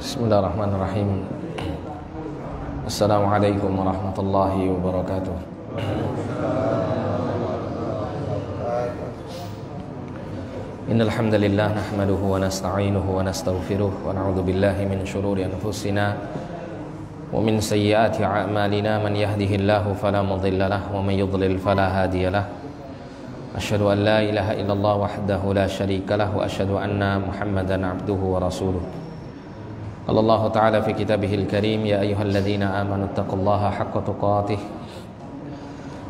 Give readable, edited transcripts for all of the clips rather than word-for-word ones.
Bismillahirrahmanirrahim. Assalamualaikum warahmatullahi wabarakatuh. Innal hamdalillah nahmaduhu wa nasta'inuhu wa nastaghfiruh wa na'udzu billahi min shururi anfusina wa min sayyiati a'malina. Man yahdihillahu fala mudilla lahu wa man yudlil fala hadiya lahu. Asyhadu an la ilaha illallah wahdahu la syarika lahu wa asyhadu anna Muhammadan abduhu wa rasuluh. Qala Allah ta'ala fi kitabihil karim, ya ayyuhalladzina amanu taqullaha haqqa tuqatih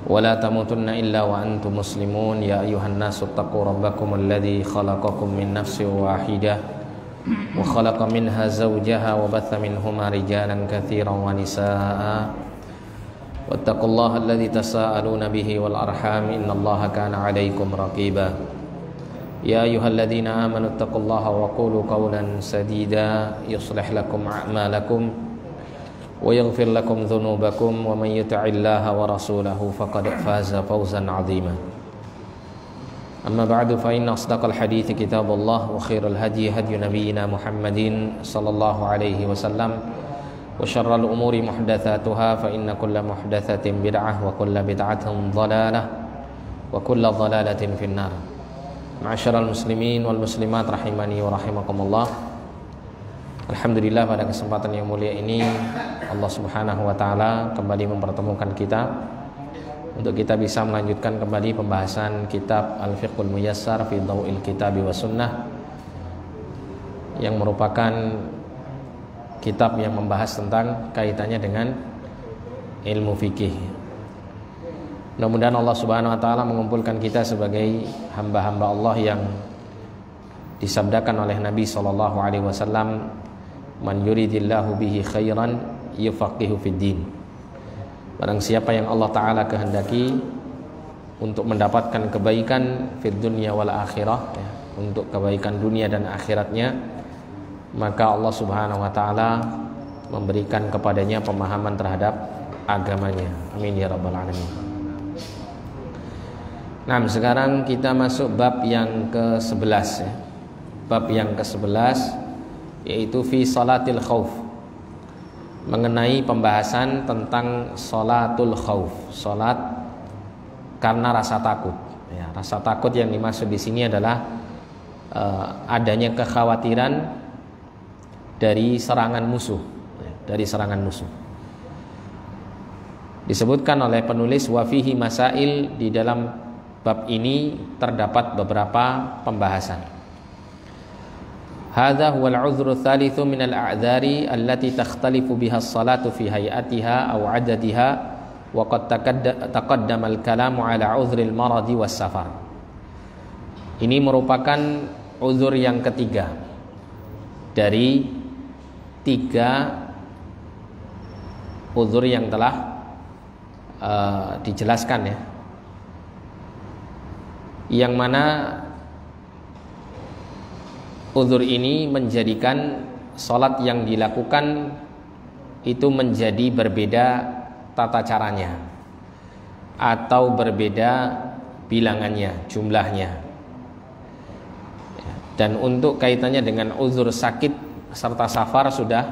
wa la tamutunna illa wa antum muslimun. Ya ayyuhan nasu taqu rabbakum alladzi khalaqakum min nafsin wahidah wa khalaqa minha zawjaha wa batha minhuma rijalan katsiran wa nisaa'a wattaqullaha alladzi tasaaluna bihi wal arham innallaha kana 'alaikum raqiba. Ya ayyuhalladzina amanu taqullaha wa qulu qawlan sadida yuslih lakum a'malakum wa yaghfir lakum dhunubakum wa man yuti'illaha wa rasulahu faqad faza fawzan 'azima. Amma ba'du, fa inna asdaqal hadithi kitabullah wa khairal hadi hadi nabiyyina Muhammadin sallallahu alaihi wasallam wa syarrul umuri muhdatsatuha fa inna kulla muhdatsatin bid'ah wa kulla bid'atin dhalalah wa kulla dhalalatin finnar. Ma'asyiral muslimin wal muslimat rahimani wa rahimakumullah. Alhamdulillah, pada kesempatan yang mulia ini Allah Subhanahu wa taala kembali mempertemukan kita untuk kita bisa melanjutkan kembali pembahasan kitab Al-Fiqhul Muyassar fi Dhau'il Kitabi wa Sunnah, yang merupakan kitab yang membahas tentang kaitannya dengan ilmu fikih. Mudah-mudahan Allah Subhanahu wa taala mengumpulkan kita sebagai hamba-hamba Allah yang disabdakan oleh Nabi sallallahu alaihi wasallam, man yuridillahu bihi khairan yufaqihu fid din. Barang siapa yang Allah taala kehendaki untuk mendapatkan kebaikan fid dunya wal akhirah, ya, untuk kebaikan dunia dan akhiratnya, maka Allah Subhanahu wa taala memberikan kepadanya pemahaman terhadap agamanya. Amin ya rabbal alamin. Nah, sekarang kita masuk bab yang ke-11, ya. Bab yang ke-11 yaitu fi salatil khauf, mengenai pembahasan tentang salatul khauf, salat karena rasa takut. Ya, rasa takut yang dimaksud di sini adalah adanya kekhawatiran dari serangan musuh, dari serangan musuh. Disebutkan oleh penulis wa fihi masail, di dalam bab ini terdapat beberapa pembahasan. Hadza huwal 'udhru tsalitsu minal a'dzari allati takhtalifu biha as-salatu fi hay'atiha aw 'adadiha wa qad taqaddama al-kalamu 'ala 'udhril maradi was safar. Ini merupakan uzur yang ketiga dari 3 uzur yang telah dijelaskan, ya, yang mana uzur ini menjadikan sholat yang dilakukan itu menjadi berbeda tata caranya atau berbeda bilangannya, jumlahnya. Dan untuk kaitannya dengan uzur sakit serta safar sudah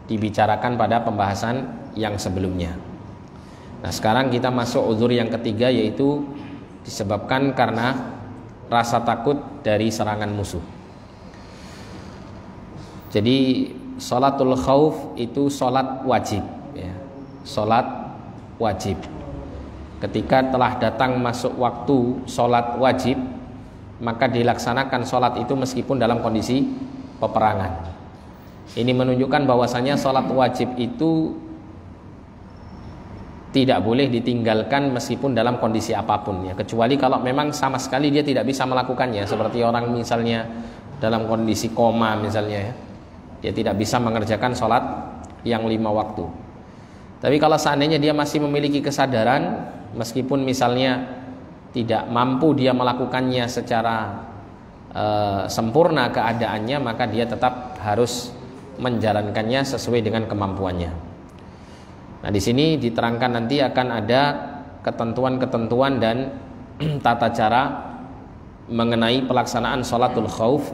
dibicarakan pada pembahasan yang sebelumnya. Nah, sekarang kita masuk uzur yang ketiga, yaitu disebabkan karena rasa takut dari serangan musuh. Jadi sholatul khauf itu sholat wajib, ya. Sholat wajib. Ketika telah datang masuk waktu sholat wajib, maka dilaksanakan sholat itu meskipun dalam kondisi peperangan. Ini menunjukkan bahwasanya sholat wajib itu tidak boleh ditinggalkan meskipun dalam kondisi apapun, ya, kecuali kalau memang sama sekali dia tidak bisa melakukannya, seperti orang misalnya dalam kondisi koma misalnya, ya, dia tidak bisa mengerjakan sholat yang 5 waktu. Tapi kalau seandainya dia masih memiliki kesadaran, meskipun misalnya tidak mampu dia melakukannya secara sempurna keadaannya, maka dia tetap harus menjalankannya sesuai dengan kemampuannya. Nah, di sini diterangkan nanti akan ada ketentuan-ketentuan dan tata cara mengenai pelaksanaan sholatul khauf,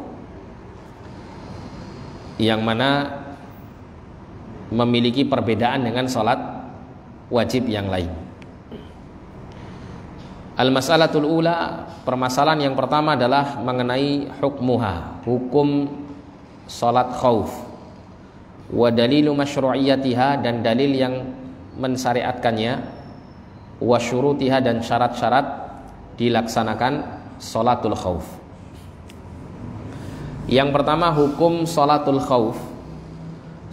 yang mana memiliki perbedaan dengan sholat wajib yang lain. Al-mas'alatul ula, permasalahan yang pertama adalah mengenai hukmuha, hukum sholat khauf, wa dalilu masyru'iyatiha, dan dalil yang mensyariatkannya, wa syurutiha, dan syarat-syarat dilaksanakan sholatul khauf. Yang pertama, hukum sholatul khauf.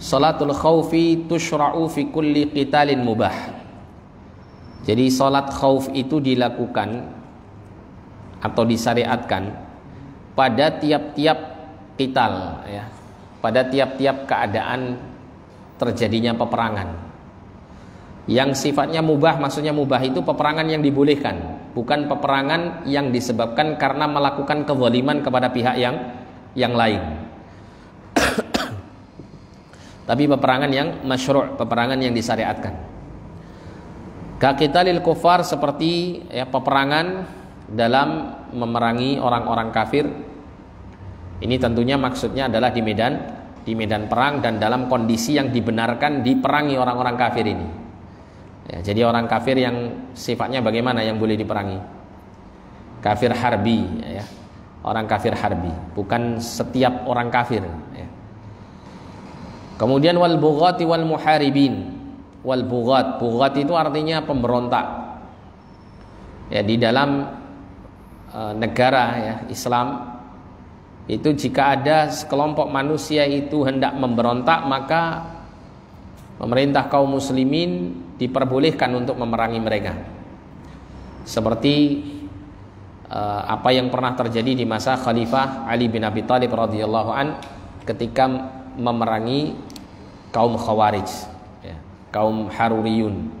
Sholatul khaufi tushra'u fi kulli qitalin mubah. Jadi sholat khauf itu dilakukan atau disyariatkan pada tiap-tiap qital, ya, pada tiap-tiap keadaan terjadinya peperangan. Yang sifatnya mubah, maksudnya mubah itu peperangan yang dibolehkan, bukan peperangan yang disebabkan karena melakukan kezaliman kepada pihak yang lain. Tapi peperangan yang masyru', peperangan yang disyariatkan. Kaqitalil kufar, seperti ya, peperangan dalam memerangi orang-orang kafir. Ini tentunya maksudnya adalah di medan perang dan dalam kondisi yang dibenarkan diperangi orang-orang kafir ini. Ya, jadi orang kafir yang sifatnya bagaimana yang boleh diperangi? Kafir harbi, ya. Orang kafir harbi, bukan setiap orang kafir, ya. Kemudian wal bughati wal muharibin. Wal bughat, bughat itu artinya pemberontak. Ya, di dalam negara, ya, Islam itu jika ada sekelompok manusia itu hendak memberontak, maka pemerintah kaum muslimin diperbolehkan untuk memerangi mereka. Seperti apa yang pernah terjadi di masa Khalifah Ali bin Abi Thalib radhiyallahu an ketika memerangi kaum Khawarij, kaum Haruriyun,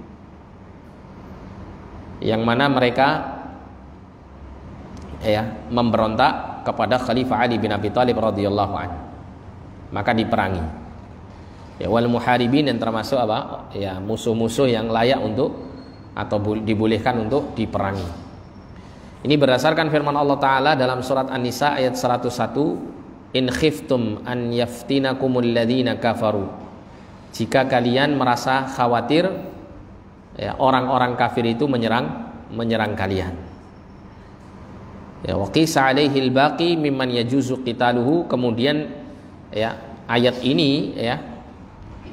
yang mana mereka memberontak kepada Khalifah Ali bin Abi Thalib radhiyallahu anhu, maka diperangi. Ya, wal muharibin, yang termasuk apa? Ya, musuh-musuh yang layak untuk atau dibolehkan untuk diperangi. Ini berdasarkan firman Allah Ta'ala dalam surat An-Nisa ayat 101, in khiftum an yaftinakumul ladzina kafaru. Jika kalian merasa khawatir, ya, orang-orang kafir itu menyerang kalian. Ya, wa qisa alaihil baqi mimman yajuzu qitaluhu. Kemudian, ya, ayat ini, ya,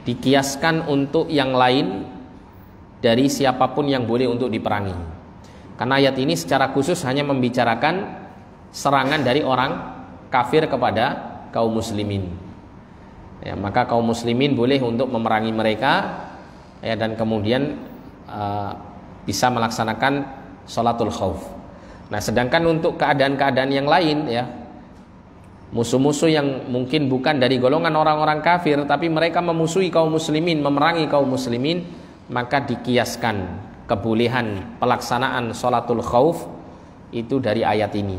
dikiaskan untuk yang lain dari siapapun yang boleh untuk diperangi. Karena ayat ini secara khusus hanya membicarakan serangan dari orang kafir kepada kaum muslimin. Ya, maka kaum muslimin boleh untuk memerangi mereka, ya, dan kemudian bisa melaksanakan sholatul khauf. Nah, sedangkan untuk keadaan-keadaan yang lain, ya, musuh-musuh yang mungkin bukan dari golongan orang-orang kafir tapi mereka memusuhi kaum muslimin, memerangi kaum muslimin, maka dikiaskan kebolehan pelaksanaan sholatul khauf itu dari ayat ini,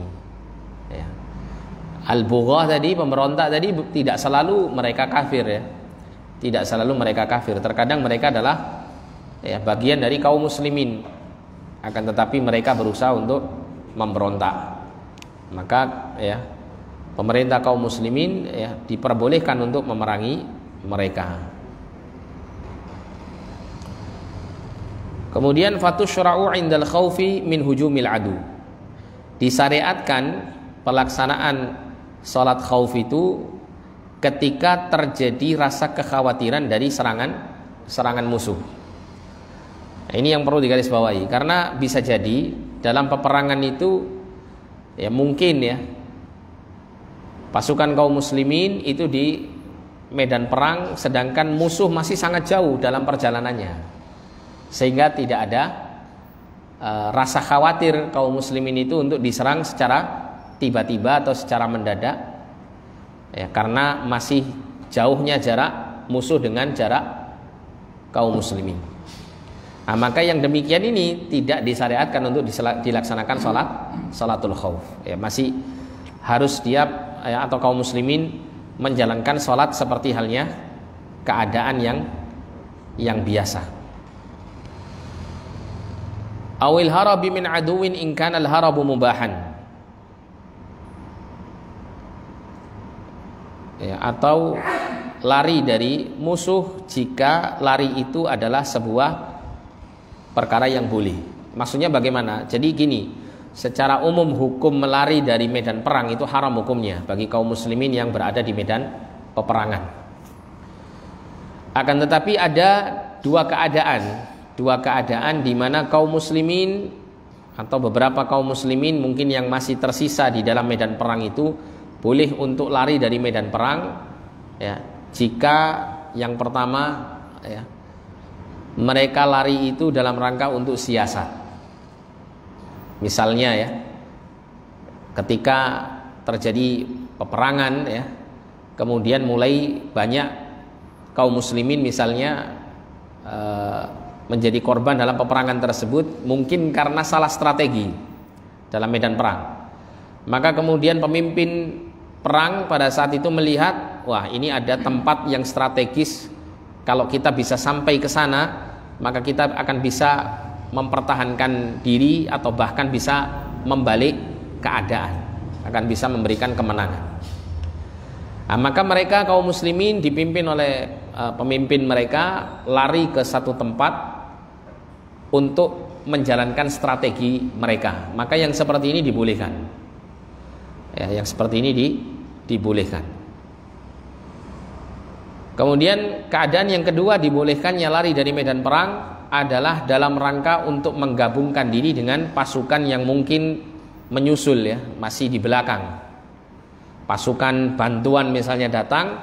ya. Al-bughah tadi, pemberontak tadi, tidak selalu mereka kafir, ya. Tidak selalu mereka kafir. Terkadang mereka adalah, ya, bagian dari kaum muslimin, akan tetapi mereka berusaha untuk memberontak. Maka, ya, pemerintah kaum muslimin, ya, diperbolehkan untuk memerangi mereka. Kemudian fatusyra'u 'indal khaufi min hujumil adu. Disyariatkan pelaksanaan sholat khauf itu ketika terjadi rasa kekhawatiran dari serangan musuh. Nah, ini yang perlu digarisbawahi, karena bisa jadi dalam peperangan itu, ya, mungkin, ya, pasukan kaum muslimin itu di medan perang sedangkan musuh masih sangat jauh dalam perjalanannya, sehingga tidak ada rasa khawatir kaum muslimin itu untuk diserang secara tiba-tiba atau secara mendadak, ya, karena masih jauhnya jarak musuh dengan jarak kaum muslimin. Nah, maka yang demikian ini tidak disyariatkan untuk dilaksanakan sholatul khauf, ya, masih harus dia, ya, atau kaum muslimin menjalankan sholat seperti halnya keadaan yang biasa. Awil harabi min aduwin in kana al harabu mubahan. Ya, atau lari dari musuh jika lari itu adalah sebuah perkara yang boleh. Maksudnya bagaimana? Jadi gini, secara umum hukum melari dari medan perang itu haram hukumnya bagi kaum muslimin yang berada di medan peperangan. Akan tetapi ada dua keadaan di mana kaum muslimin atau beberapa kaum muslimin mungkin yang masih tersisa di dalam medan perang itu boleh untuk lari dari medan perang, ya, jika yang pertama, ya, mereka lari itu dalam rangka untuk siasat. Misalnya, ya, ketika terjadi peperangan, ya, kemudian mulai banyak kaum muslimin misalnya menjadi korban dalam peperangan tersebut, mungkin karena salah strategi dalam medan perang. Maka kemudian pemimpin perang pada saat itu melihat, wah, ini ada tempat yang strategis, kalau kita bisa sampai ke sana, maka kita akan bisa mempertahankan diri atau bahkan bisa membalik keadaan, akan bisa memberikan kemenangan. Nah, maka mereka kaum muslimin dipimpin oleh pemimpin mereka lari ke satu tempat untuk menjalankan strategi mereka. Maka yang seperti ini dibolehkan, ya, yang seperti ini dibolehkan. Kemudian keadaan yang kedua dibolehkannya lari dari medan perang adalah dalam rangka untuk menggabungkan diri dengan pasukan yang mungkin menyusul, ya, masih di belakang. Pasukan bantuan misalnya datang,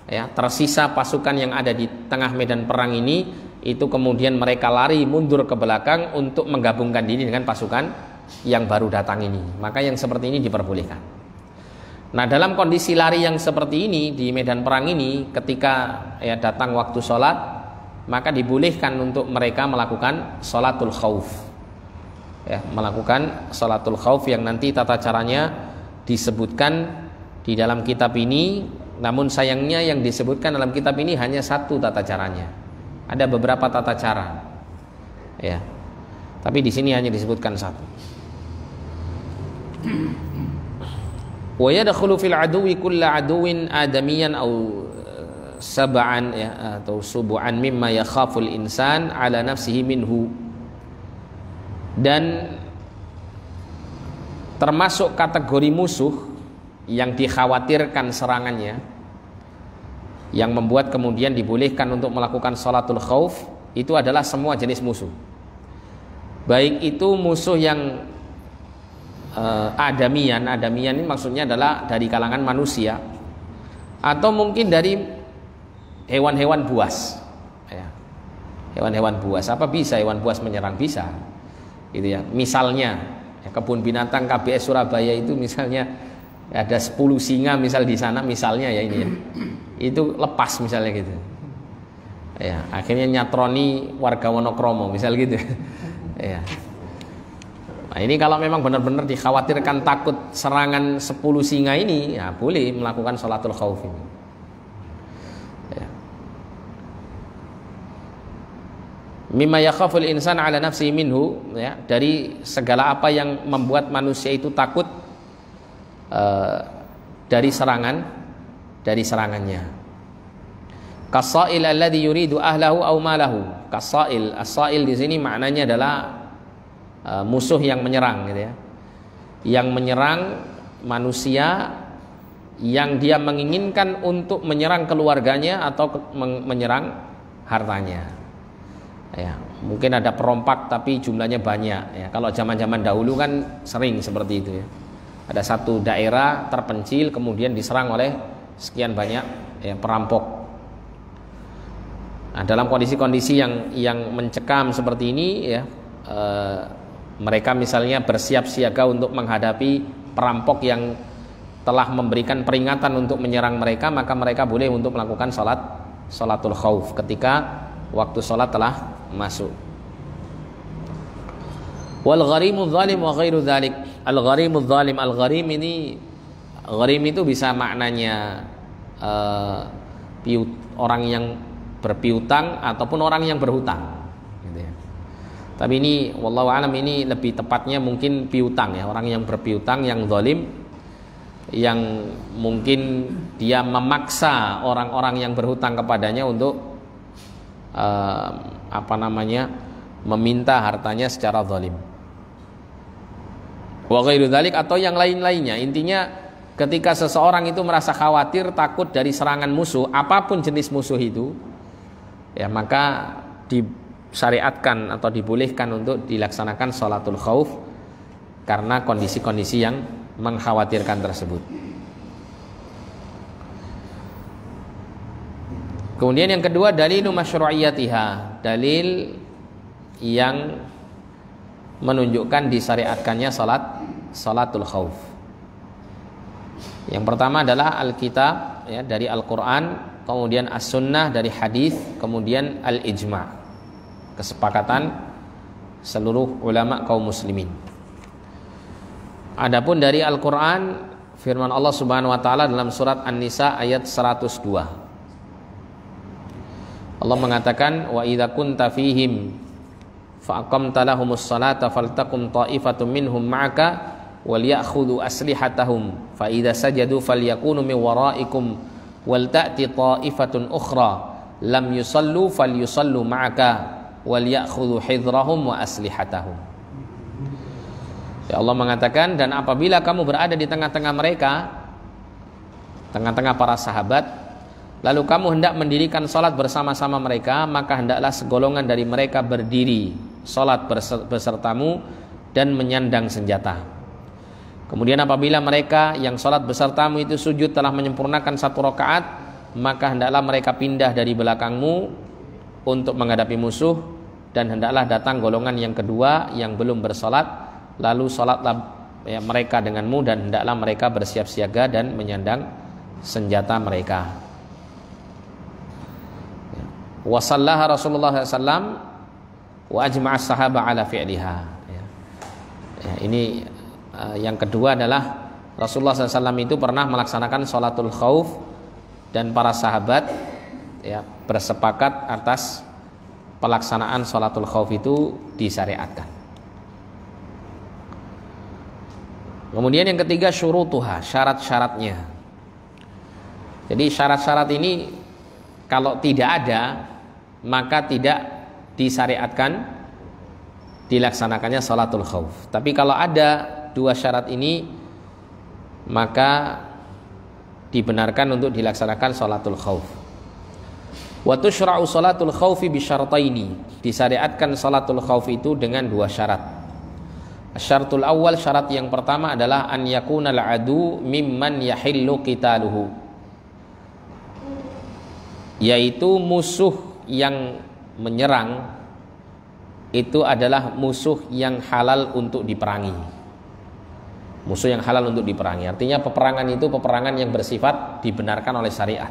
ya, tersisa pasukan yang ada di tengah medan perang ini, itu kemudian mereka lari mundur ke belakang untuk menggabungkan diri dengan pasukan yang baru datang ini. Maka yang seperti ini diperbolehkan. Nah, dalam kondisi lari yang seperti ini di medan perang ini, ketika, ya, datang waktu sholat, maka dibolehkan untuk mereka melakukan sholatul khauf, ya, melakukan sholatul khauf yang nanti tata caranya disebutkan di dalam kitab ini. Namun sayangnya yang disebutkan dalam kitab ini hanya satu tata caranya. Ada beberapa tata cara, ya, tapi di sini hanya disebutkan satu. Wa yadkhulu fil aduwi kulla aduwin adamiyan au sab'an, ya, atau subu'an mimma yakhaful insan ala nafsihi minhu. Dan termasuk kategori musuh yang dikhawatirkan serangannya, yang membuat kemudian dibolehkan untuk melakukan sholatul khauf, itu adalah semua jenis musuh. Baik itu musuh yang adamian ini maksudnya adalah dari kalangan manusia, atau mungkin dari hewan-hewan buas, ya. Hewan-hewan buas, apa bisa hewan buas menyerang? Bisa, gitu, ya. Misalnya, ya, kebun binatang KBS Surabaya itu misalnya ada 10 singa misal di sana, misalnya, ya, ini, ya, itu lepas misalnya gitu, ya, akhirnya nyatroni warga Wonokromo misal gitu, ya. Nah, ini kalau memang benar-benar dikhawatirkan takut serangan 10 singa ini, ya, boleh melakukan sholatul khauf ini, ya. Mimma yakhaful insan ala nafsihi minhu, ya, dari segala apa yang membuat manusia itu takut dari serangannya. Kasail alladhi yuridu ahlahu aw malahu. Kasail, as-sail di sini maknanya adalah musuh yang menyerang, gitu, ya. Yang menyerang manusia yang dia menginginkan untuk menyerang keluarganya atau menyerang hartanya. Ya, mungkin ada perompak tapi jumlahnya banyak, ya. Kalau zaman-zaman dahulu kan sering seperti itu, ya. Ada satu daerah terpencil kemudian diserang oleh sekian banyak, ya, perampok. Nah, dalam kondisi-kondisi yang mencekam seperti ini, ya, mereka misalnya bersiap siaga untuk menghadapi perampok yang telah memberikan peringatan untuk menyerang mereka, maka mereka boleh untuk melakukan sholatul khauf ketika waktu sholat telah masuk. Wal gharimu zalim wa ghairu dzalik. Al gharimu zalim, al gharim ini, gharim itu bisa maknanya orang yang berpiutang ataupun orang yang berhutang, gitu, ya. Tapi ini wallahu alam ini lebih tepatnya mungkin piutang, ya, orang yang berpiutang yang zalim. yang mungkin dia memaksa orang-orang yang berhutang kepadanya untuk meminta hartanya secara zalim. Wa ghairu dzalik, atau yang lain-lainnya. Intinya ketika seseorang itu merasa khawatir, takut dari serangan musuh, apapun jenis musuh itu, ya maka disyariatkan atau dibolehkan untuk dilaksanakan sholatul khauf karena kondisi-kondisi yang mengkhawatirkan tersebut. Kemudian yang kedua, dalilu masyru'iyatiha, dalil yang menunjukkan disyariatkannya sholatul khauf. Yang pertama adalah Alkitab, ya, dari Al-Quran, kemudian As-Sunnah dari hadis, kemudian Al-Ijma', kesepakatan seluruh ulama kaum muslimin. Adapun dari Al-Quran, firman Allah Subhanahu wa ta'ala dalam surat An-Nisa ayat 102. Allah mengatakan, wa idza kunta fihim fa aqamta lahumus salata faltaqum ta'ifatun minhum ma'aka walyakhudhu aslihatahum fa idza sajadu falyakunu min wara'ikum wal ta'ti ta'ifatun ukhra lam yusallu falyusallu ma'aka walyakhudhu hidrahum wa aslihatahum. Ya, Allah mengatakan, dan apabila kamu berada di tengah-tengah mereka, tengah-tengah para sahabat, lalu kamu hendak mendirikan salat bersama-sama mereka, maka hendaklah segolongan dari mereka berdiri salat besertamu dan menyandang senjata. Kemudian apabila mereka yang salat besertamu itu sujud telah menyempurnakan 1 rakaat, maka hendaklah mereka pindah dari belakangmu untuk menghadapi musuh, dan hendaklah datang golongan yang kedua yang belum bersalat, lalu salatlah mereka denganmu, dan hendaklah mereka bersiap siaga dan menyandang senjata mereka. Wasallaha Rasulullah SAW wa ajma'as sahaba ala fi'liha. Ini yang kedua adalah Rasulullah SAW itu pernah melaksanakan sholatul khauf, dan para sahabat bersepakat atas pelaksanaan sholatul khauf itu disyariatkan. Kemudian yang ketiga, syurutuha, syarat-syaratnya. Jadi syarat-syarat ini kalau tidak ada, maka tidak disyariatkan dilaksanakannya sholatul khauf. Tapi kalau ada 2 syarat ini, maka dibenarkan untuk dilaksanakan sholatul khauf. Wa tushra'u sholatul khaufi bi syartaini, disyariatkan sholatul khauf itu dengan 2 syarat. Syaratul awal, syarat yang pertama adalah an yakunal adu mimman yahillu qitaluhu, yaitu musuh yang menyerang itu adalah musuh yang halal untuk diperangi. Musuh yang halal untuk diperangi, artinya peperangan itu peperangan yang bersifat dibenarkan oleh syariat.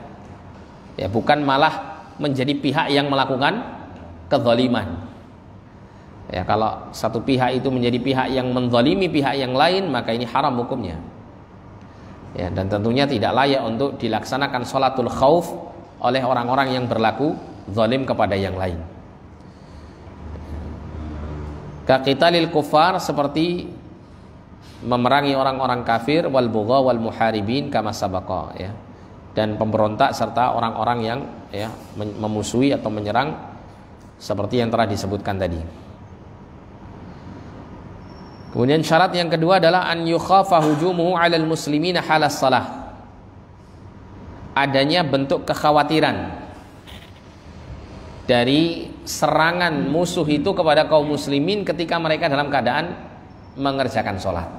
Ya, bukan malah menjadi pihak yang melakukan kezaliman. Ya, kalau satu pihak itu menjadi pihak yang menzalimi pihak yang lain, maka ini haram hukumnya. Ya, dan tentunya tidak layak untuk dilaksanakan sholatul khauf oleh orang-orang yang berlaku zalim kepada yang lain. Kaqitalil kufar, seperti memerangi orang-orang kafir, wal bugha wal muharibin kama sabaqa, ya. Dan pemberontak serta orang-orang yang memusuhi atau menyerang seperti yang telah disebutkan tadi. Kemudian syarat yang kedua adalah an yukhafa hujumuhu 'alal muslimina halas salah. Adanya bentuk kekhawatiran dari serangan musuh itu kepada kaum muslimin ketika mereka dalam keadaan mengerjakan sholat.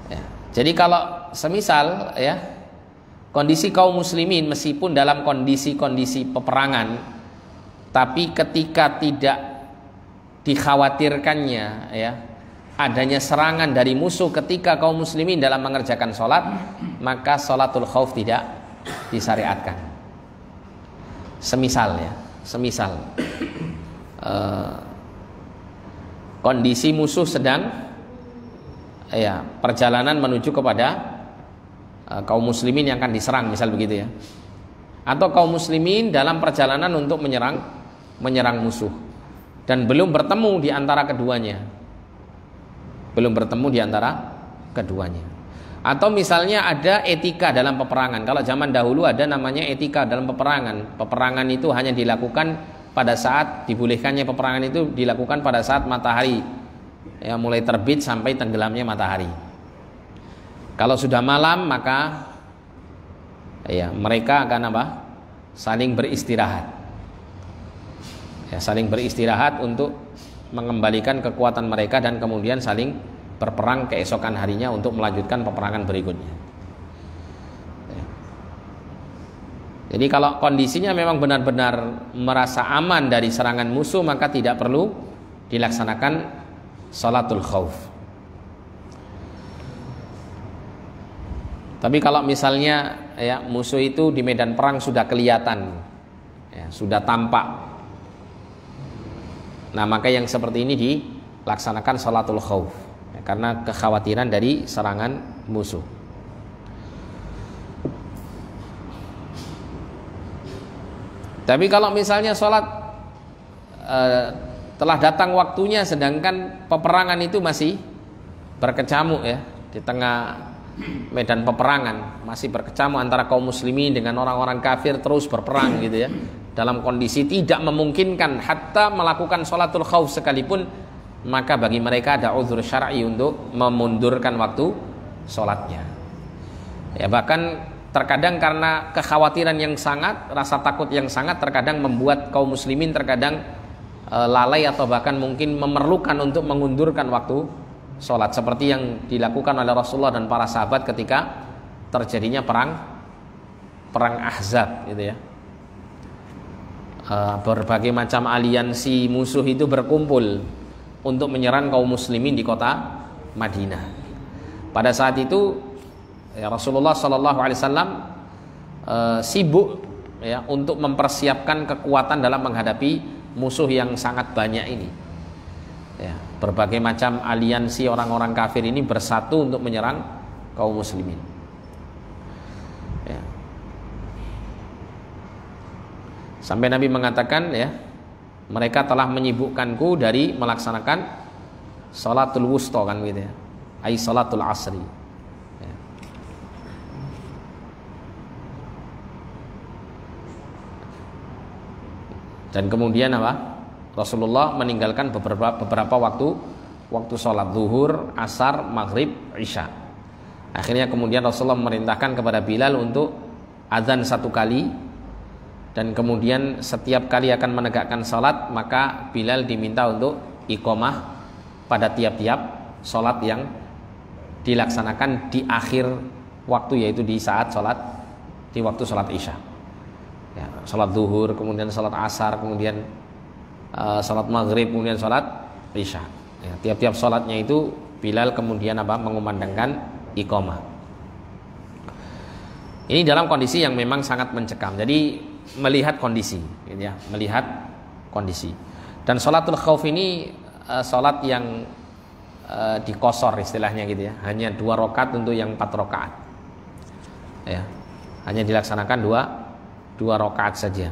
Ya. Jadi kalau semisal kondisi kaum muslimin meskipun dalam kondisi-kondisi peperangan, tapi ketika tidak dikhawatirkannya adanya serangan dari musuh ketika kaum muslimin dalam mengerjakan sholat, maka sholatul khauf tidak disyariatkan. Semisal kondisi musuh sedang perjalanan menuju kepada kaum muslimin yang akan diserang, misal begitu ya. Atau kaum muslimin dalam perjalanan untuk menyerang musuh dan belum bertemu di antara keduanya. Atau misalnya ada etika dalam peperangan. Kalau zaman dahulu ada namanya etika dalam peperangan. Peperangan itu hanya dilakukan pada saat dibolehkannya peperangan itu dilakukan pada saat matahari ya mulai terbit sampai tenggelamnya matahari. Kalau sudah malam maka ya mereka akan apa? Saling beristirahat. Ya, saling beristirahat untuk mengembalikan kekuatan mereka dan kemudian saling berperang keesokan harinya untuk melanjutkan peperangan berikutnya. Jadi kalau kondisinya memang benar-benar merasa aman dari serangan musuh, maka tidak perlu dilaksanakan salatul khauf. Tapi kalau misalnya ya musuh itu di medan perang sudah kelihatan, ya, sudah tampak, nah maka yang seperti ini dilaksanakan salatul khauf. Karena kekhawatiran dari serangan musuh. Tapi kalau misalnya sholat telah datang waktunya sedangkan peperangan itu masih berkecamuk ya di tengah medan peperangan, masih berkecamuk antara kaum muslimin dengan orang-orang kafir terus berperang gitu ya, dalam kondisi tidak memungkinkan hatta melakukan sholatul khauf sekalipun, maka bagi mereka ada uzur syar'i untuk memundurkan waktu sholatnya. Ya, bahkan terkadang karena kekhawatiran yang sangat, rasa takut yang sangat terkadang membuat kaum muslimin terkadang lalai atau bahkan mungkin memerlukan untuk mengundurkan waktu sholat, seperti yang dilakukan oleh Rasulullah dan para sahabat ketika terjadinya perang Ahzab gitu ya. Berbagai macam aliansi musuh itu berkumpul untuk menyerang kaum muslimin di kota Madinah. Pada saat itu ya, Rasulullah SAW sibuk ya untuk mempersiapkan kekuatan dalam menghadapi musuh yang sangat banyak ini. Ya, berbagai macam aliansi orang-orang kafir ini bersatu untuk menyerang kaum muslimin. Ya. Sampai Nabi mengatakan ya, mereka telah menyibukkanku dari melaksanakan sholatul wusta kan gitu ya, ai sholatul asri ya. Dan kemudian apa? Rasulullah meninggalkan beberapa waktu sholat zuhur, asar, maghrib, isya. Akhirnya kemudian Rasulullah memerintahkan kepada Bilal untuk azan 1 kali. Dan kemudian setiap kali akan menegakkan salat, maka Bilal diminta untuk iqamah pada tiap-tiap salat yang dilaksanakan di akhir waktu, yaitu di saat salat, di waktu salat isya ya, salat zuhur, kemudian salat asar, kemudian salat maghrib, kemudian salat isya ya, tiap-tiap salatnya itu Bilal kemudian apa? Mengumandangkan iqamah. Ini dalam kondisi yang memang sangat mencekam. Jadi melihat kondisi, gitu ya, melihat kondisi. Dan sholatul khauf ini sholat yang dikosor istilahnya gitu ya, hanya 2 rakaat untuk yang 4 rakaat. Ya, hanya dilaksanakan 2 rakaat saja.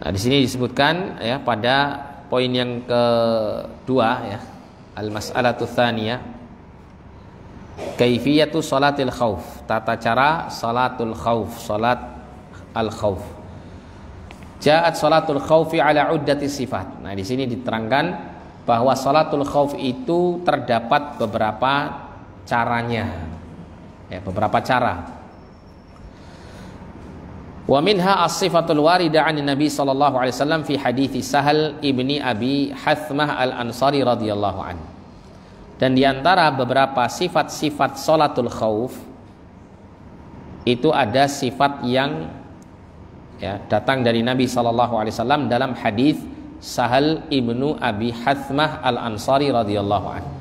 Nah, di sini disebutkan ya pada poin yang kedua ya, al-mas'alatu tsaniyah, kaifiyatu sholatil khauf, tata cara sholatul khauf, sholat al-khauf. Ja'at sholatul khaufi ala uddati sifat. Nah, di sini diterangkan bahwa sholatul khauf itu terdapat beberapa caranya. Ya, beberapa cara. Wa minha as-sifatul warida 'an Nabi sallallahu alaihi wasallam fi hadits Sahal ibni Abi Hathmah al-Ansari radhiyallahu anhu. Dan di antara beberapa sifat-sifat sholatul khauf itu ada sifat yang ya, datang dari Nabi SAW dalam hadis Sahal ibnu Abi Hathmah al-Ansari radhiyallahu anhu.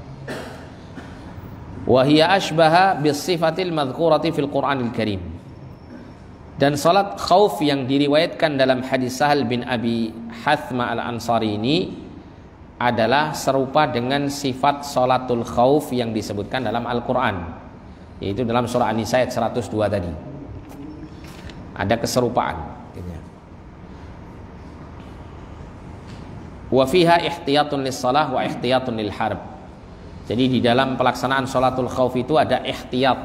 Wa hiya ashbaha bis sifatil madhkurati fil Qur'anil Karim. Dan salat khauf yang diriwayatkan dalam hadis Sahal bin Abi Hathmah al-Ansari ini adalah serupa dengan sifat salatul khauf yang disebutkan dalam Al-Quran, yaitu dalam surah An-Nisa ayat 102 tadi. Ada keserupaan. Wa fiha ihtiyatun lis-shalah wa ihtiyatun lil harb. Jadi di dalam pelaksanaan sholatul khauf itu ada ihtiyat,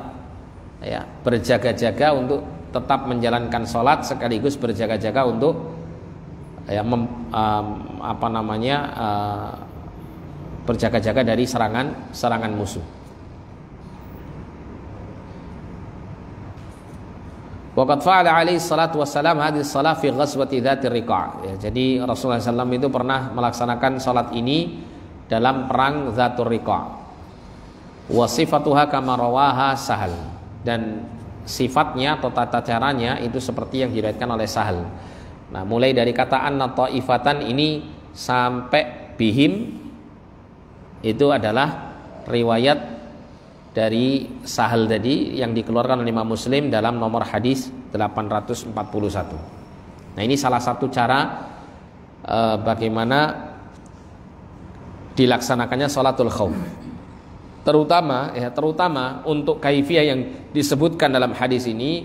ya, berjaga-jaga untuk tetap menjalankan sholat sekaligus berjaga-jaga untuk ya, berjaga-jaga dari serangan musuh. Waqad fa'ala alaihi salatu wassalam hadhihi shalah fi ghazwati dzatir riqa'. Ya, jadi Rasulullah SAW itu pernah melaksanakan salat ini dalam perang Dzatur Riqa'. Wa sifatuha kama rawaha Sahal, dan sifatnya atau tata caranya itu seperti yang diriwayatkan oleh Sahal. Nah, mulai dari kata anna ta'ifatan ini sampai bihim itu adalah riwayat dari Sahal tadi yang dikeluarkan oleh Imam Muslim dalam nomor hadis 841. Nah, ini salah satu cara bagaimana dilaksanakannya sholatul khauf. Terutama untuk kaifiyah yang disebutkan dalam hadis ini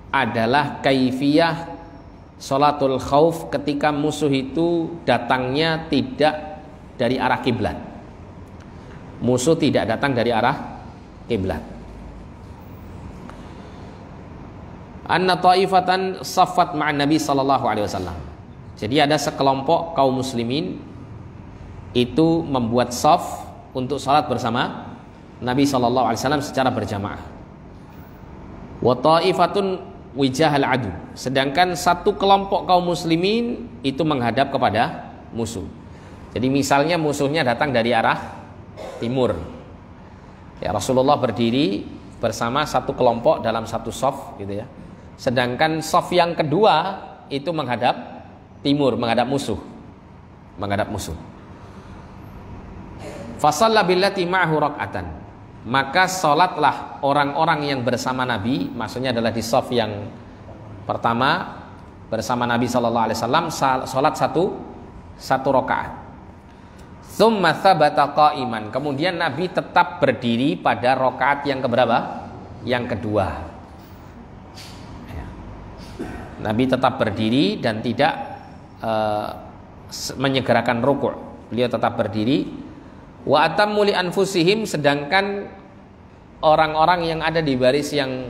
adalah kaifiyah sholatul khauf ketika musuh itu datangnya tidak dari arah kiblat. Musuh tidak datang dari arah kiblat. Anna ta'ifatan saffat ma'an Nabi sallallahu alaihi wasallam. Jadi ada sekelompok kaum muslimin itu membuat shaf untuk salat bersama Nabi sallallahu alaihi wasallam secara berjamaah. Wa ta'ifatun wijahal adu. Sedangkan satu kelompok kaum muslimin itu menghadap kepada musuh. Jadi misalnya musuhnya datang dari arah timur. Ya, Rasulullah berdiri bersama satu kelompok dalam satu shaf gitu ya. Sedangkan shaf yang kedua itu menghadap timur, menghadap musuh. Fasalla billati ma'ahu rak'atan. Maka salatlah orang-orang yang bersama Nabi, maksudnya adalah di shaf yang pertama bersama Nabi sallallahu alaihi wasallam, salat satu rakaat. Tsumma tsabata qa'iman. Kemudian Nabi tetap berdiri pada rakaat yang keberapa? Yang kedua. Nabi tetap berdiri dan tidak menyegerakan rukuk. Beliau tetap berdiri. Wa atammu li anfusihim, sedangkan orang-orang yang ada di baris yang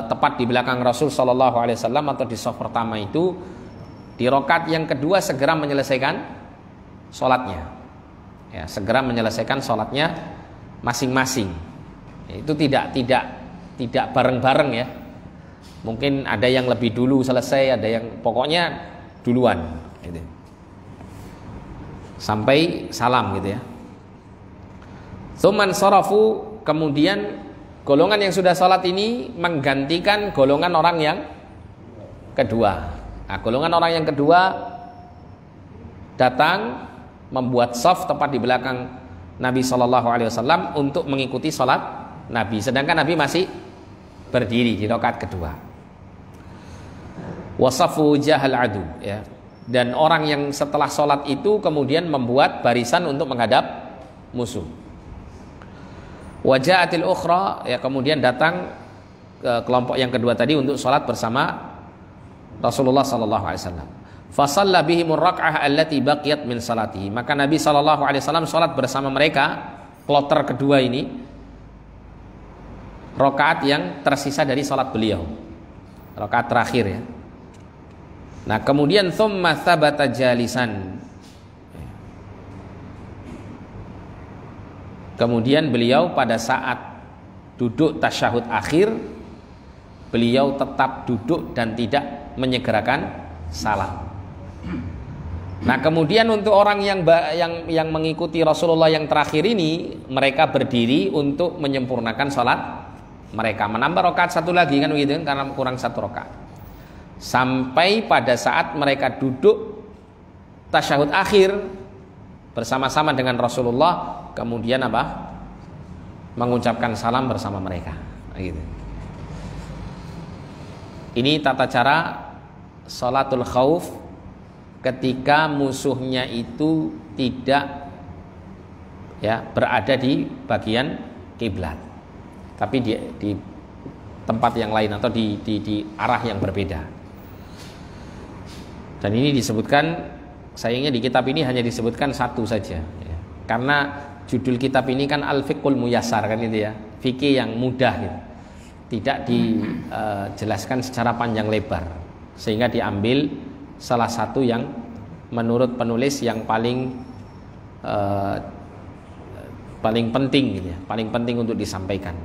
tepat di belakang Rasul sallallahu alaihi wasallam atau di shaf pertama itu di rakaat yang kedua segera menyelesaikan salatnya. Ya, segera menyelesaikan salatnya masing-masing. Itu tidak bareng-bareng ya. Mungkin ada yang lebih dulu selesai, ada yang pokoknya duluan gitu. Sampai salam gitu ya. Tsumman sarafu, kemudian golongan yang sudah salat ini menggantikan golongan orang yang kedua. Nah, golongan orang yang kedua datang membuat shaf tepat di belakang Nabi sallallahu alaihi wasallam untuk mengikuti salat Nabi, sedangkan Nabi masih berdiri di rakaat kedua. Wasafu jahal adu, ya. Dan orang yang setelah sholat itu kemudian membuat barisan untuk menghadap musuh. Waja'atil ukhra, ya, kemudian datang ke kelompok yang kedua tadi untuk sholat bersama Rasulullah sallallahu alaihi wasallam. Fasalla bihimur rak'ah allati baqiyat min salatihi. Maka Nabi sallallahu alaihi wasallam sholat bersama mereka, kloter kedua ini, rakaat yang tersisa dari sholat beliau, rakaat terakhir ya. Nah, kemudian tsumma tsabata jalisan. Kemudian beliau pada saat duduk tasyahud akhir, beliau tetap duduk dan tidak menyegerakan salam. Nah, kemudian untuk orang yang mengikuti Rasulullah yang terakhir ini, mereka berdiri untuk menyempurnakan salat mereka, menambah rakaat satu lagi kan begitu, karena kurang satu rakaat. Sampai pada saat mereka duduk tasyahud akhir bersama-sama dengan Rasulullah, kemudian apa? Mengucapkan salam bersama mereka. Gitu. Ini tata cara sholatul khauf ketika musuhnya itu tidak ya berada di bagian kiblat, tapi di tempat yang lain atau di arah yang berbeda. Dan ini disebutkan, sayangnya di kitab ini hanya disebutkan satu saja ya. Karena judul kitab ini kan Al-Fiqhul Muyassar kan itu ya, fikih yang mudah gitu. Tidak dijelaskan secara panjang lebar, sehingga diambil salah satu yang menurut penulis yang paling penting gitu ya, paling penting untuk disampaikan.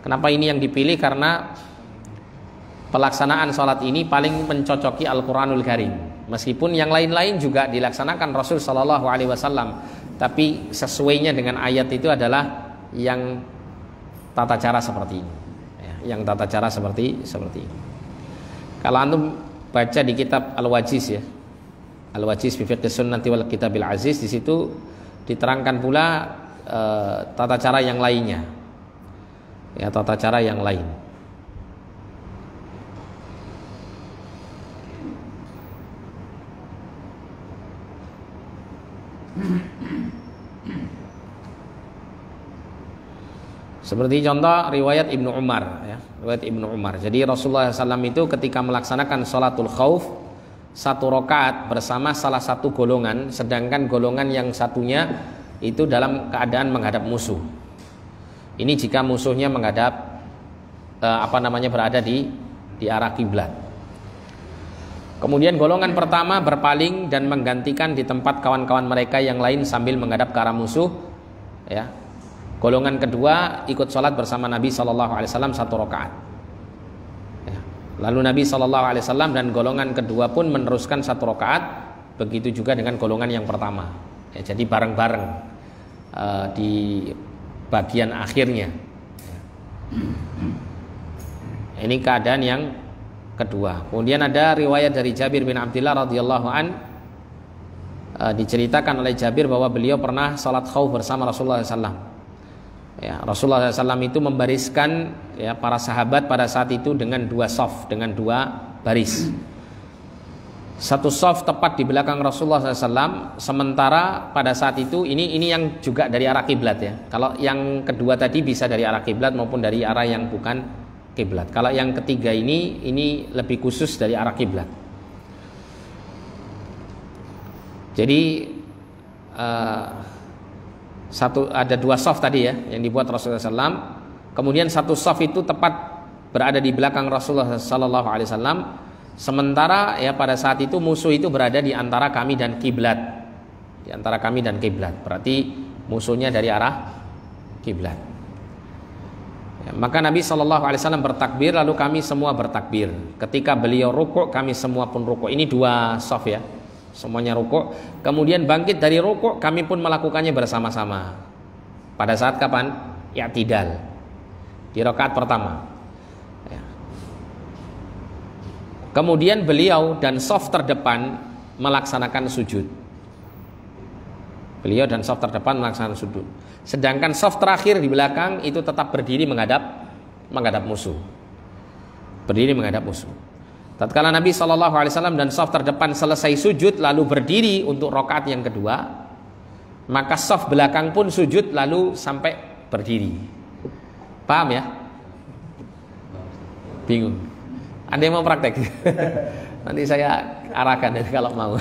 Kenapa ini yang dipilih? Karena pelaksanaan sholat ini paling mencocoki Al-Quranul Karim. Meskipun yang lain-lain juga dilaksanakan Rasul Shallallahu Alaihi Wasallam, tapi sesuainya dengan ayat itu adalah yang tata cara seperti ini, ya, yang tata cara seperti ini. Kalau antum baca di kitab Al-Wajiz ya, Al-Wajiz fi Fiqh Sunnati wal Kitabil Aziz, di situ diterangkan pula tata cara yang lainnya, ya, tata cara yang lain. Seperti contoh riwayat Ibnu Umar ya, riwayat Ibnu Umar. Jadi Rasulullah SAW itu ketika melaksanakan sholatul khauf, satu rakaat bersama salah satu golongan, sedangkan golongan yang satunya itu dalam keadaan menghadap musuh. Ini jika musuhnya menghadap berada di arah kiblat. Kemudian golongan pertama berpaling dan menggantikan di tempat kawan-kawan mereka yang lain sambil menghadap ke arah musuh, ya. Golongan kedua ikut sholat bersama Nabi SAW satu rakaat. Ya. Lalu Nabi SAW dan golongan kedua pun meneruskan satu rakaat. Begitu juga dengan golongan yang pertama. Ya, jadi bareng-bareng di bagian akhirnya. Ya. Ini keadaan yang kedua. Kemudian ada riwayat dari Jabir bin Abdullah radhiyallahu an, diceritakan oleh Jabir bahwa beliau pernah sholat khauf bersama Rasulullah SAW. Ya, Rasulullah SAW itu membariskan ya, para sahabat pada saat itu dengan dua shaf, dengan dua baris. Satu shaf tepat di belakang Rasulullah SAW, sementara pada saat itu ini yang juga dari arah kiblat ya. Kalau yang kedua tadi bisa dari arah kiblat maupun dari arah yang bukan kiblat. Kalau yang ketiga ini lebih khusus dari arah kiblat. Jadi ada dua shaf tadi ya yang dibuat Rasulullah SAW. Kemudian satu shaf itu tepat berada di belakang Rasulullah SAW. Sementara ya pada saat itu musuh itu berada di antara kami dan kiblat. Di antara kami dan kiblat. Berarti musuhnya dari arah kiblat. Ya, maka Nabi SAW bertakbir, lalu kami semua bertakbir. Ketika beliau rukuk, kami semua pun rukuk. Ini dua shaf ya. Semuanya rukuk. Kemudian bangkit dari rukuk, kami pun melakukannya bersama-sama. Pada saat kapan? I'tidal, di rakaat pertama ya. Kemudian beliau dan shaf terdepan melaksanakan sujud. Beliau dan shaf terdepan melaksanakan sujud. Sedangkan shaf terakhir di belakang itu tetap berdiri menghadap musuh. Berdiri menghadap musuh. Tatkala Nabi SAW dan shaf terdepan selesai sujud lalu berdiri untuk rakaat yang kedua, maka shaf belakang pun sujud lalu sampai berdiri. Paham ya? Bingung? Ada yang mau praktek? Nanti saya arahkan kalau mau.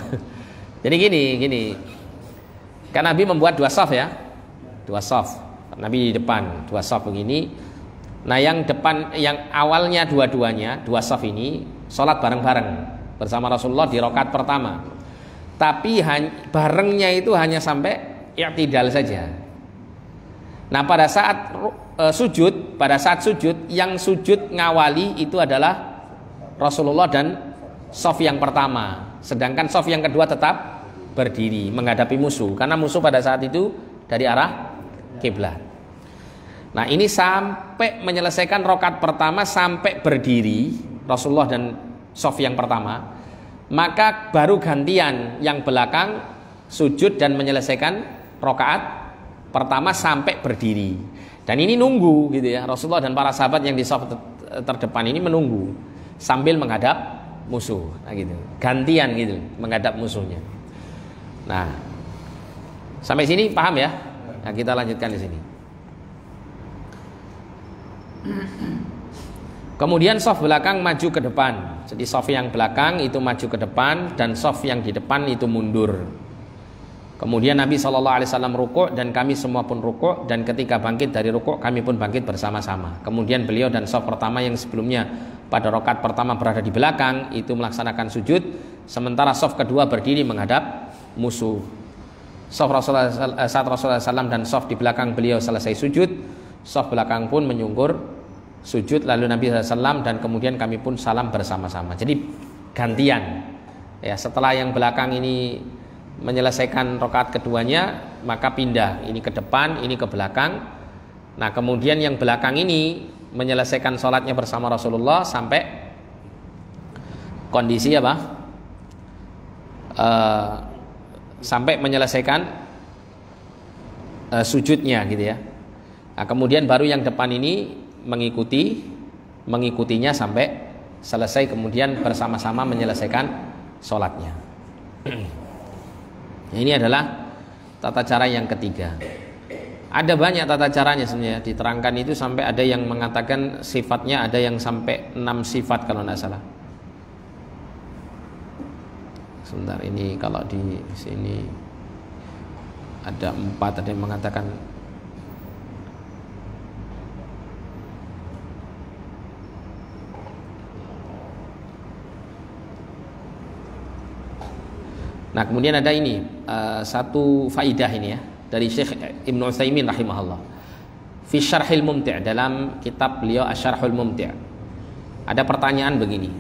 Jadi gini. Kan Nabi membuat dua shaf ya, dua shaf. Nabi di depan dua shaf begini. Nah yang depan, yang awalnya dua-duanya dua shaf ini sholat bareng-bareng bersama Rasulullah di rakaat pertama. Tapi barengnya itu hanya sampai i'tidal saja. Nah pada saat sujud yang sujud ngawali itu adalah Rasulullah dan shaf yang pertama. Sedangkan shaf yang kedua tetap berdiri menghadapi musuh, karena musuh pada saat itu dari arah kiblat. Nah ini sampai menyelesaikan rakaat pertama sampai berdiri Rasulullah dan shaf yang pertama, maka baru gantian yang belakang sujud dan menyelesaikan rakaat pertama sampai berdiri. Dan ini nunggu gitu ya, Rasulullah dan para sahabat yang di shaf terdepan ini menunggu sambil menghadap musuh. Nah gitu, gantian gitu menghadap musuhnya. Nah sampai sini paham ya? Nah kita lanjutkan di sini. Kemudian shaf belakang maju ke depan. Jadi shaf yang belakang itu maju ke depan dan shaf yang di depan itu mundur. Kemudian Nabi SAW rukuk dan kami semua pun rukuk, dan ketika bangkit dari rukuk kami pun bangkit bersama-sama. Kemudian beliau dan shaf pertama yang sebelumnya pada rakaat pertama berada di belakang itu melaksanakan sujud, sementara shaf kedua berdiri menghadap musuh. Saat Rasulullah SAW dan shaf di belakang beliau selesai sujud, shaf belakang pun menyungkur sujud, lalu Nabi SAW dan kemudian kami pun salam bersama-sama. Jadi gantian ya, setelah yang belakang ini menyelesaikan rakaat keduanya maka pindah, ini ke depan, ini ke belakang. Nah kemudian yang belakang ini menyelesaikan sholatnya bersama Rasulullah sampai kondisi apa? Sampai menyelesaikan sujudnya gitu ya. Nah, kemudian baru yang depan ini mengikutinya sampai selesai, kemudian bersama-sama menyelesaikan sholatnya. Ini adalah tata cara yang ketiga. Ada banyak tata caranya sebenarnya, diterangkan itu sampai ada yang mengatakan sifatnya ada yang sampai 6 sifat kalau tidak salah. Sebentar, ini kalau di sini ada 4, ada yang mengatakan nah kemudian ada ini satu faidah ini ya dari Syekh Ibnu Utsaimin rahimahullah fi Syarhil Mumti', dalam kitab beliau Asy-Syarhul Mumti'. Ada pertanyaan begini,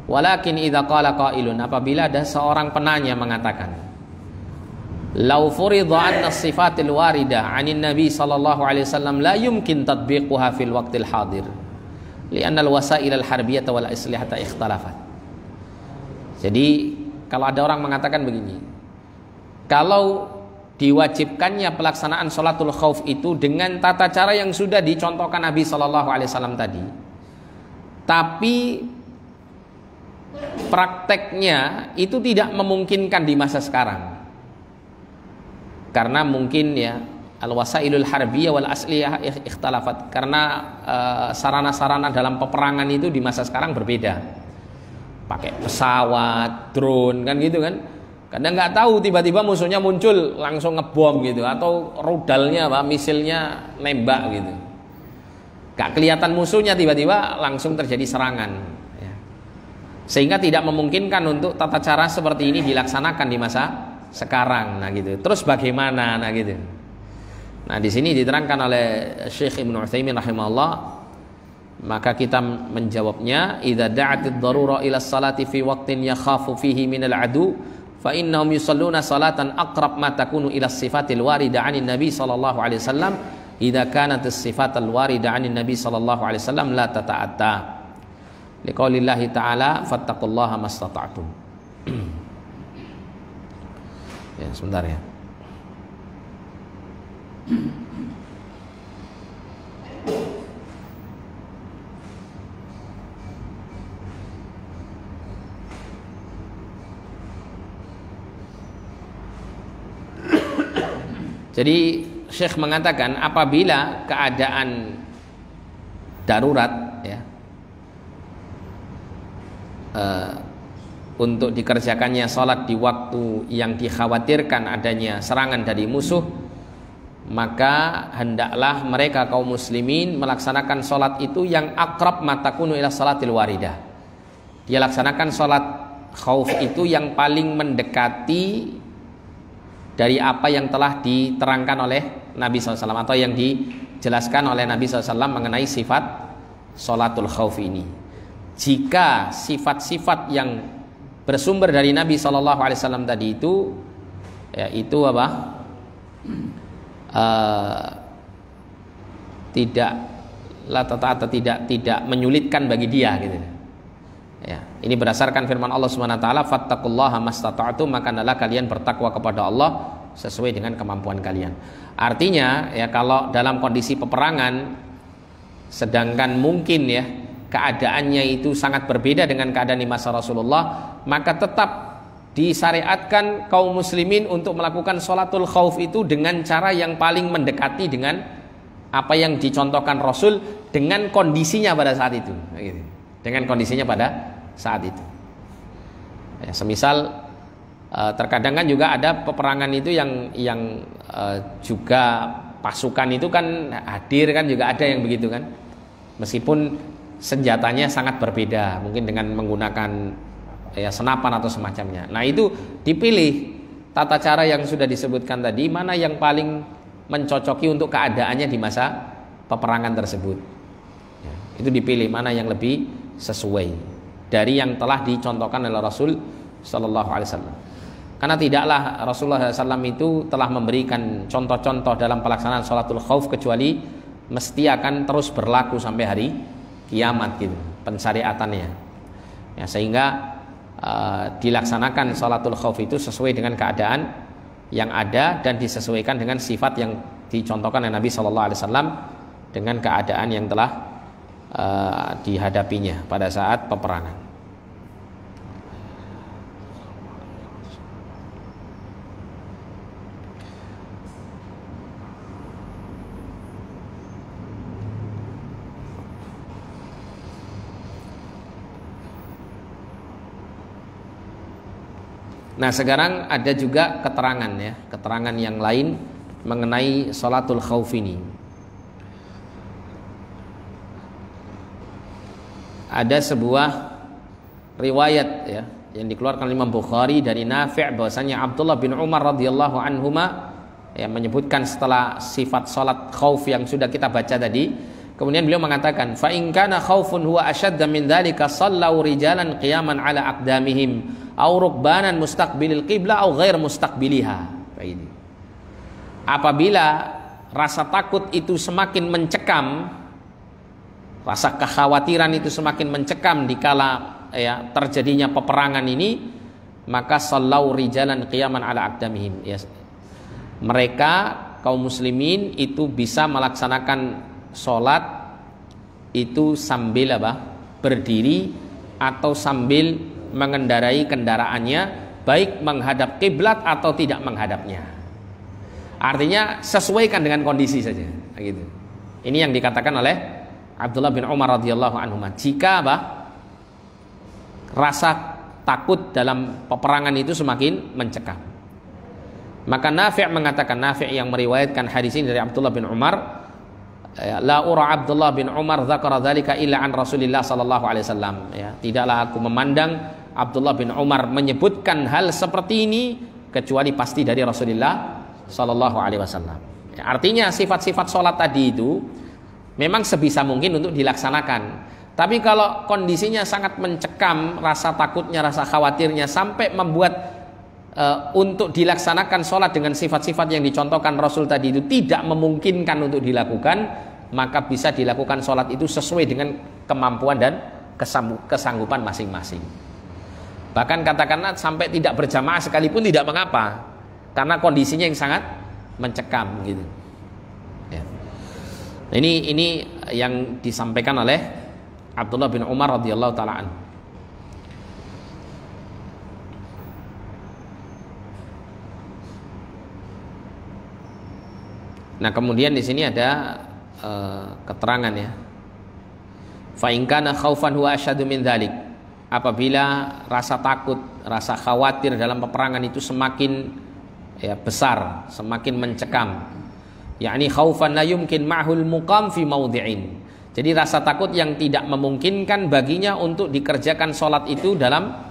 walakin idza qala qailun, apabila ada seorang penanya mengatakan, lau furidha anna sifatil waridah 'anin nabi sallallahu alaihi wasallam la yumkin tatbiquha fil waqtil hadir li'anna al-wasail al-harbiyyah wal islihata ikhtalafat. Jadi kalau ada orang mengatakan begini, kalau diwajibkannya pelaksanaan sholatul khauf itu dengan tata cara yang sudah dicontohkan Nabi Shallallahu Alaihi Wasallam tadi, tapi prakteknya itu tidak memungkinkan di masa sekarang, karena mungkin ya al-wasailul harbiyah wal asliyah ikhtalafat, karena sarana-sarana dalam peperangan itu di masa sekarang berbeda. Pakai pesawat, drone kan gitu kan. Kadang nggak tahu tiba-tiba musuhnya muncul langsung ngebom gitu, atau rudalnya apa misilnya nembak gitu. Gak kelihatan musuhnya, tiba-tiba langsung terjadi serangan ya. Sehingga tidak memungkinkan untuk tata cara seperti ini dilaksanakan di masa sekarang. Nah gitu. Terus bagaimana? Nah gitu. Nah di sini diterangkan oleh Syekh Ibnu Utsaimin rahimahullah. Maka kita menjawabnya, idza da'atid darura ila salati fi waqtin yakhafu fihi minal adu fa innahum yusalluna salatan aqrab ma takunu ila sifatil warida 'anil nabi sallallahu alaihi wasallam idza kanat as-sifatul warida 'anil nabi sallallahu alaihi wasallam la tata'atta liqaulillahi ta'ala fattaqullaha mastata'tum. Ya sebentar ya. Jadi Syekh mengatakan apabila keadaan darurat ya, untuk dikerjakannya sholat di waktu yang dikhawatirkan adanya serangan dari musuh, maka hendaklah mereka kaum muslimin melaksanakan sholat itu yang akrab matakunu ila sholatil waridah. Dia laksanakan sholat khauf itu yang paling mendekati dari apa yang telah diterangkan oleh Nabi SAW atau yang dijelaskan oleh Nabi SAW mengenai sifat sholatul khauf ini. Jika sifat-sifat yang bersumber dari Nabi SAW tadi itu, ya itu apa? Tidak menyulitkan bagi dia gitu. Ya, ini berdasarkan firman Allah Subhanahu wa taala, fattaqullaha mastata'tum, maka hendaklah kalian bertakwa kepada Allah sesuai dengan kemampuan kalian. Artinya ya, kalau dalam kondisi peperangan sedangkan mungkin ya keadaannya itu sangat berbeda dengan keadaan di masa Rasulullah, maka tetap disyariatkan kaum muslimin untuk melakukan sholatul khauf itu dengan cara yang paling mendekati dengan apa yang dicontohkan Rasul dengan kondisinya pada saat itu gitu. Dengan kondisinya pada saat itu ya, semisal Terkadang kan juga ada peperangan itu yang juga pasukan itu kan hadir kan, juga ada yang begitu kan, meskipun senjatanya sangat berbeda, mungkin dengan menggunakan ya senapan atau semacamnya. Nah itu dipilih tata cara yang sudah disebutkan tadi, mana yang paling mencocoki untuk keadaannya di masa peperangan tersebut. Ya, itu dipilih mana yang lebih sesuai dari yang telah dicontohkan oleh Rasul Sallallahu Alaihi Wasallam. Karena tidaklah Rasulullah SAW itu telah memberikan contoh-contoh dalam pelaksanaan sholatul khauf kecuali mesti akan terus berlaku sampai hari kiamat gitu pensyariatannya. Ya, sehingga dilaksanakan sholatul khauf itu sesuai dengan keadaan yang ada dan disesuaikan dengan sifat yang dicontohkan oleh Nabi Sallallahu Alaihi Wasallam dengan keadaan yang telah dihadapinya pada saat peperangan. Nah sekarang ada juga keterangan yang lain mengenai sholatul khauf ini. Ada sebuah riwayat ya yang dikeluarkan Imam Bukhari dari Nafi' bahwasanya Abdullah bin Umar radhiyallahu anhuma ya menyebutkan setelah sifat sholat khauf yang sudah kita baca tadi, kemudian beliau mengatakan fa in kana khaufun huwa ashadda min dzalika sallau rijalan qiyaman ala aqdamihim aw rukbanan mustaqbilil qibla aw ghair mustaqbiliha. Ini apabila rasa takut itu semakin mencekam, rasa kekhawatiran itu semakin mencekam dikala ya terjadinya peperangan ini, maka sallau rijalan qiyaman ala aqdamihim ya, mereka kaum muslimin itu bisa melaksanakan sholat itu sambil berdiri atau sambil mengendarai kendaraannya, baik menghadap kiblat atau tidak menghadapnya. Artinya sesuaikan dengan kondisi saja gitu. Ini yang dikatakan oleh Abdullah bin Umar radhiyallahu anhu. Jika rasa takut dalam peperangan itu semakin mencekam, maka Nafi' mengatakan, Nafi' yang meriwayatkan hadis ini dari Abdullah bin Umar, la ura Abdullah bin Umar dzakara dzalika illa an Rasulillah sallallahu alaihi wasallam ya, tidaklah aku memandang Abdullah bin Umar menyebutkan hal seperti ini kecuali pasti dari Rasulullah sallallahu alaihi wasallam. Ya, artinya sifat-sifat sholat tadi itu memang sebisa mungkin untuk dilaksanakan. Tapi kalau kondisinya sangat mencekam, rasa takutnya, rasa khawatirnya sampai membuat untuk dilaksanakan sholat dengan sifat-sifat yang dicontohkan Rasul tadi itu tidak memungkinkan untuk dilakukan, maka bisa dilakukan sholat itu sesuai dengan kemampuan dan kesanggupan masing-masing. Bahkan katakanlah sampai tidak berjamaah sekalipun tidak mengapa, karena kondisinya yang sangat mencekam gitu. Ya. Ini yang disampaikan oleh Abdullah bin Umar radhiyallahu taala anhu. Nah kemudian di sini ada keterangan ya. Fa in kana khaufan huwa asyaddu min dzalik. Apabila rasa takut, rasa khawatir dalam peperangan itu semakin ya besar, semakin mencekam. Yakni khaufan la yumkin ma'hul muqam fi maudhi'in. Jadi rasa takut yang tidak memungkinkan baginya untuk dikerjakan sholat itu dalam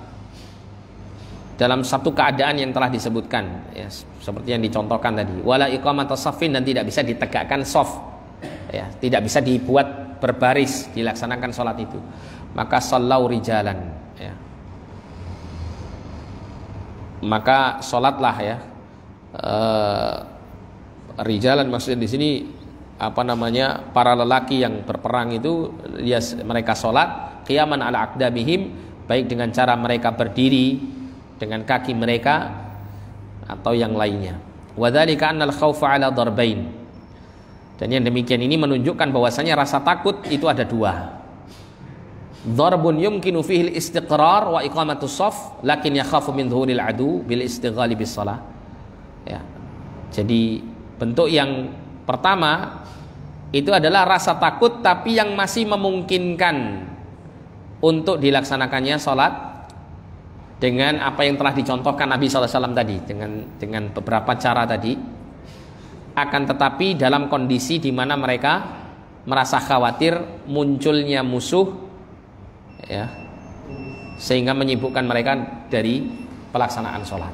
satu keadaan yang telah disebutkan ya, seperti yang dicontohkan tadi, wala iqamatus shaffin, dan tidak bisa ditegakkan shaf ya, tidak bisa dibuat berbaris dilaksanakan sholat itu, maka sallau rijalan ya, maka sholatlah ya, rijalan maksudnya di sini para lelaki yang berperang itu mereka sholat qiyaman ala aqdamihim, baik dengan cara mereka berdiri dengan kaki mereka atau yang lainnya. Wa dzalika annal khaufa ala darbain, dan yang demikian ini menunjukkan bahwasanya rasa takut itu ada dua. Darbun yumkinu fihi al-istiqrar wa iqamatus shaf, lakin yakhafu min dhuhuril adu bil istighali bis shalah. Ya. Jadi bentuk yang pertama itu adalah rasa takut tapi yang masih memungkinkan untuk dilaksanakannya sholat dengan apa yang telah dicontohkan Nabi SAW tadi, dengan beberapa cara tadi. Akan tetapi dalam kondisi di mana mereka merasa khawatir munculnya musuh, ya, sehingga menyibukkan mereka dari pelaksanaan sholat.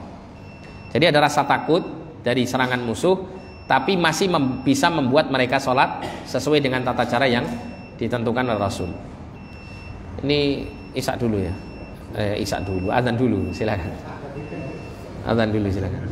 Jadi ada rasa takut dari serangan musuh, tapi masih bisa membuat mereka sholat sesuai dengan tata cara yang ditentukan oleh Rasul. Ini isak dulu ya. Isak dulu, azan dulu, silakan. Azan dulu, silakan.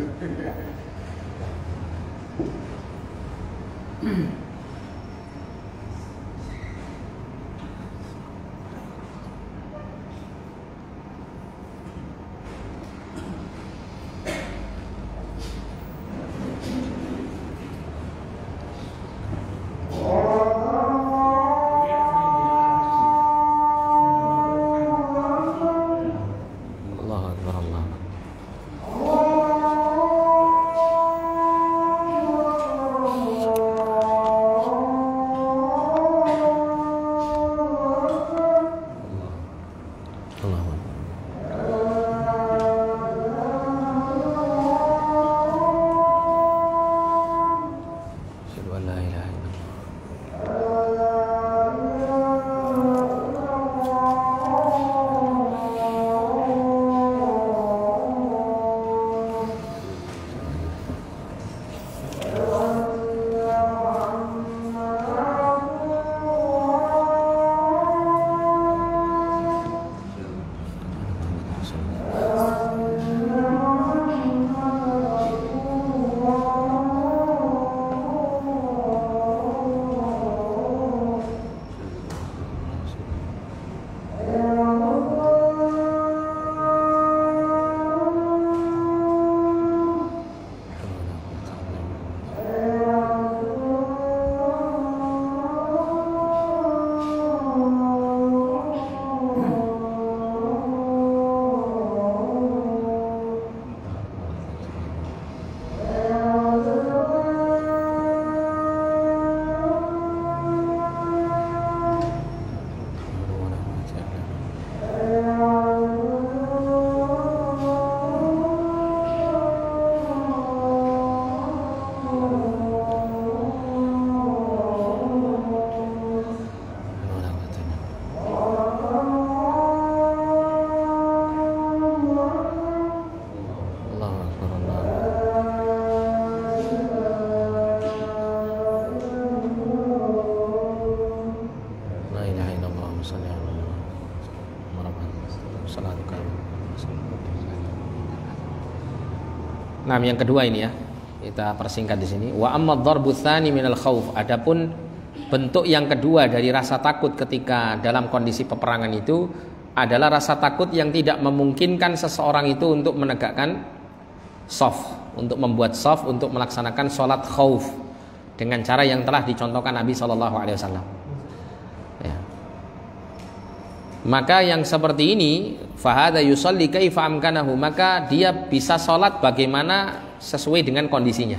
Nah, yang kedua ini ya, kita persingkat di sini. Wa amma dzarbu tsani minal khauf. Adapun bentuk yang kedua dari rasa takut ketika dalam kondisi peperangan itu adalah rasa takut yang tidak memungkinkan seseorang itu untuk menegakkan shaf, untuk membuat shaf, untuk melaksanakan sholat khauf dengan cara yang telah dicontohkan Nabi SAW. Ya. Maka yang seperti ini, fahada yusalli kaifa amkanahu, maka dia bisa sholat bagaimana sesuai dengan kondisinya.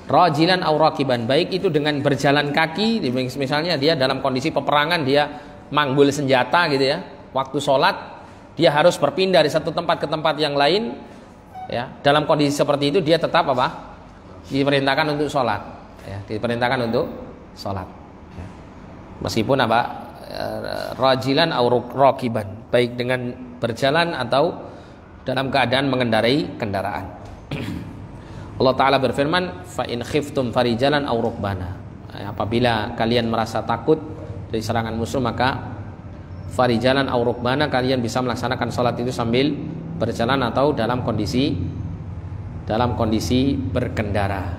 Rajilan aw rakiban, baik itu dengan berjalan kaki, misalnya dia dalam kondisi peperangan, dia manggul senjata gitu ya. Waktu sholat dia harus berpindah dari satu tempat ke tempat yang lain. Ya, dalam kondisi seperti itu dia tetap apa? Diperintahkan untuk sholat. Ya, diperintahkan untuk sholat. Ya. Meskipun apa? Rajilan aw rakiban, baik dengan berjalan atau dalam keadaan mengendarai kendaraan. Allah Ta'ala berfirman, fa in khiftum farijalan aw rukbana. Apabila kalian merasa takut dari serangan musuh, maka farijalan aw rukbana, kalian bisa melaksanakan sholat itu sambil berjalan atau dalam kondisi berkendara.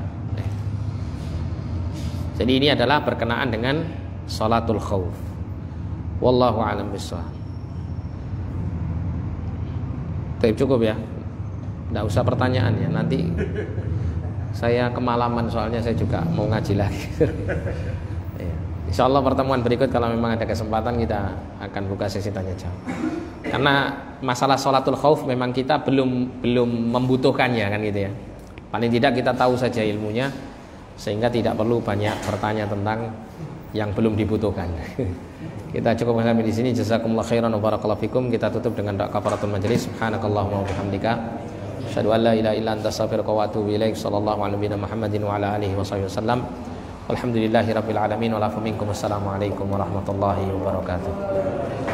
Jadi ini adalah berkenaan dengan sholatul khauf. Wallahu a'lam bishawab. Cukup ya. Tidak usah pertanyaan ya. Nanti saya kemalaman soalnya saya juga mau ngaji lagi. Insya Allah pertemuan berikut kalau memang ada kesempatan kita akan buka sesi tanya jawab. Karena masalah sholatul khauf memang kita belum membutuhkannya kan gitu ya. Paling tidak kita tahu saja ilmunya sehingga tidak perlu banyak bertanya tentang yang belum dibutuhkan. Kita cukup sampai di sini. Jazakumullah khairan wa barakallahu fikum. Kita tutup dengan doa kafaratul majelis. Subhanakallahumma wa bihamdika asyhadu an la ilaha illa anta astaghfiruka wa atubu ilaik. Sallallahu alaihi Muhammadin wa ala alihi wasallam. Walhamdulillahirabbil alamin wa la minkum. Assalamualaikum warahmatullahi wabarakatuh.